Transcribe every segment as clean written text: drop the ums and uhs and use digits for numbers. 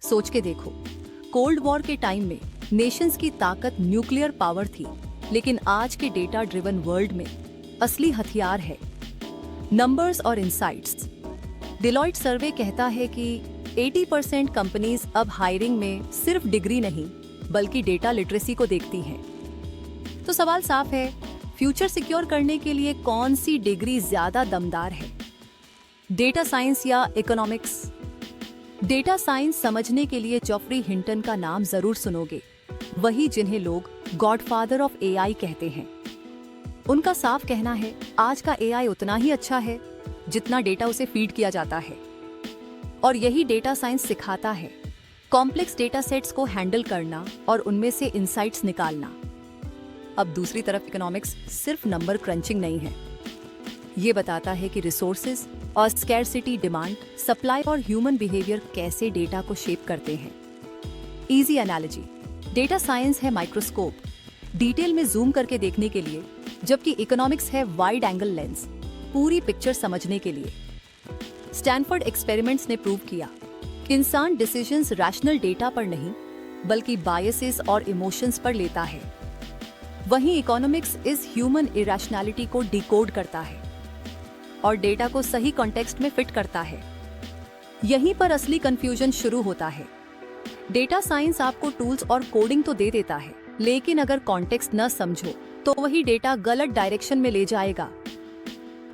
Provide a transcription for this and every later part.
सोच के देखो, कोल्ड वॉर के टाइम में नेशंस की ताकत न्यूक्लियर पावर थी, लेकिन आज के डेटा ड्रिवन वर्ल्ड में असली हथियार है नंबर्स और इंसाइट्स। डिलॉयट सर्वे कहता है कि 80% कंपनीज अब हायरिंग में सिर्फ डिग्री नहीं बल्कि डेटा लिटरेसी को देखती हैं। तो सवाल साफ है, फ्यूचर सिक्योर करने के लिए कौन सी डिग्री ज्यादा दमदार है, डेटा साइंस या इकोनॉमिक्स? डेटा साइंस समझने के लिए जेफरी हिंटन का नाम जरूर सुनोगे, वही जिन्हें लोग गॉडफादर ऑफ एआई कहते हैं। उनका साफ कहना है, आज का एआई उतना ही अच्छा है जितना डेटा उसे फीड किया जाता है, और यही डेटा साइंस सिखाता है कॉम्प्लेक्स डेटा सेट्स को हैंडल करना और उनमें से इंसाइट्स निकालना। अब दूसरी तरफ इकोनॉमिक्स सिर्फ नंबर क्रंचिंग नहीं है, ये बताता है कि रिसोर्सेज और स्कैरसिटी, डिमांड, सप्लाई और ह्यूमन बिहेवियर कैसे डेटा को शेप करते हैं। इजी एनालॉजी, डेटा साइंस है माइक्रोस्कोप, डिटेल में जूम करके देखने के लिए, जबकि इकोनॉमिक्स है वाइड एंगल लेंस, पूरी पिक्चर समझने के लिए। स्टैनफोर्ड एक्सपेरिमेंट्स ने प्रूव किया कि इंसान डिसीजंस रैशनल डेटा पर नहीं बल्कि बायसेस और इमोशंस पर लेता है। वहीं इकोनॉमिक्स इस ह्यूमन इरैशनैलिटी को डिकोड करता है और डेटा को सही कॉन्टेक्स्ट में फिट करता है। यहीं पर असली कंफ्यूजन शुरू होता है। डेटा साइंस आपको टूल्स और कोडिंग तो दे देता है, लेकिन अगर कॉन्टेक्स्ट न समझो तो वही डेटा गलत डायरेक्शन में ले जाएगा।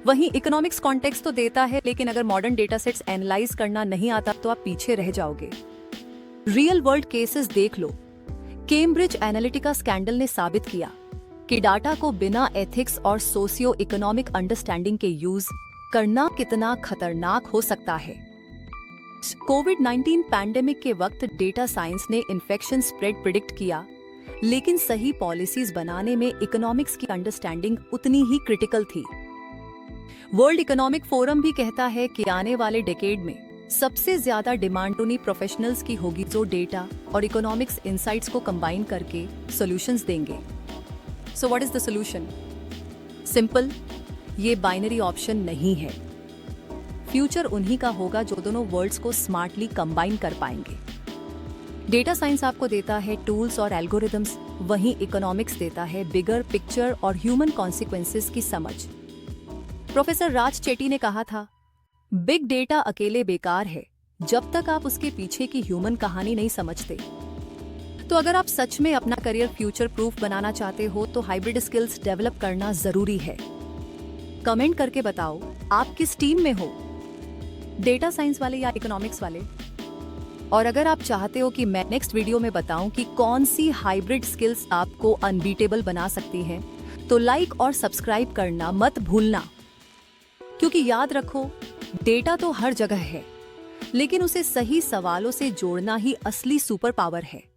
वहीं इकोनॉमिक्स कॉन्टेक्स्ट तो देता है, लेकिन अगर मॉडर्न डेटा सेट्स एनालाइज करना नहीं आता तो आप पीछे रह जाओगे। रियल वर्ल्ड केसेस देख लो। कैम्ब्रिज एनालिटिका स्कैंडल ने साबित किया कि डाटा को बिना एथिक्स और सोशियो इकोनॉमिक अंडरस्टैंडिंग के यूज करना कितना खतरनाक हो सकता है। कोविड-19 पैंडेमिक के वक्त डेटा साइंस ने इन्फेक्शन स्प्रेड प्रिडिक्ट किया, लेकिन सही पॉलिसीज बनाने में इकोनॉमिक्स की अंडरस्टैंडिंग उतनी ही क्रिटिकल थी। वर्ल्ड इकोनॉमिक फोरम भी कहता है कि आने वाले डेकेड में सबसे ज्यादा डिमांड उन्हीं प्रोफेशनल्स की होगी जो डेटा और इकोनॉमिक्स इंसाइट्स को कंबाइन करके सॉल्यूशंस देंगे। So what is the solution? Simple, ये बाइनरी ऑप्शन नहीं है। फ्यूचर उन्हीं का होगा जो दोनों वर्ड्स को स्मार्टली कंबाइन कर पाएंगे। डेटा साइंस आपको देता है टूल्स और एल्गोरिदम्स, वहीं इकोनॉमिक्स देता है बिगर पिक्चर और ह्यूमन कॉन्सिक्वेंसेस की समझ। प्रोफेसर राज चेटी ने कहा था, बिग डेटा अकेले बेकार है जब तक आप उसके पीछे की ह्यूमन कहानी नहीं समझते। तो अगर आप सच में अपना करियर फ्यूचर प्रूफ बनाना चाहते हो तो हाइब्रिड स्किल्स डेवलप करना जरूरी है। कमेंट करके बताओ आप किस टीम में हो, डेटा साइंस वाले या इकोनॉमिक्स वाले। और अगर आप चाहते हो कि मैं नेक्स्ट वीडियो में बताऊं कि कौन सी हाइब्रिड स्किल्स आपको अनबीटेबल बना सकती हैं, तो लाइक और सब्सक्राइब करना मत भूलना। क्योंकि याद रखो, डेटा तो हर जगह है, लेकिन उसे सही सवालों से जोड़ना ही असली सुपर पावर है।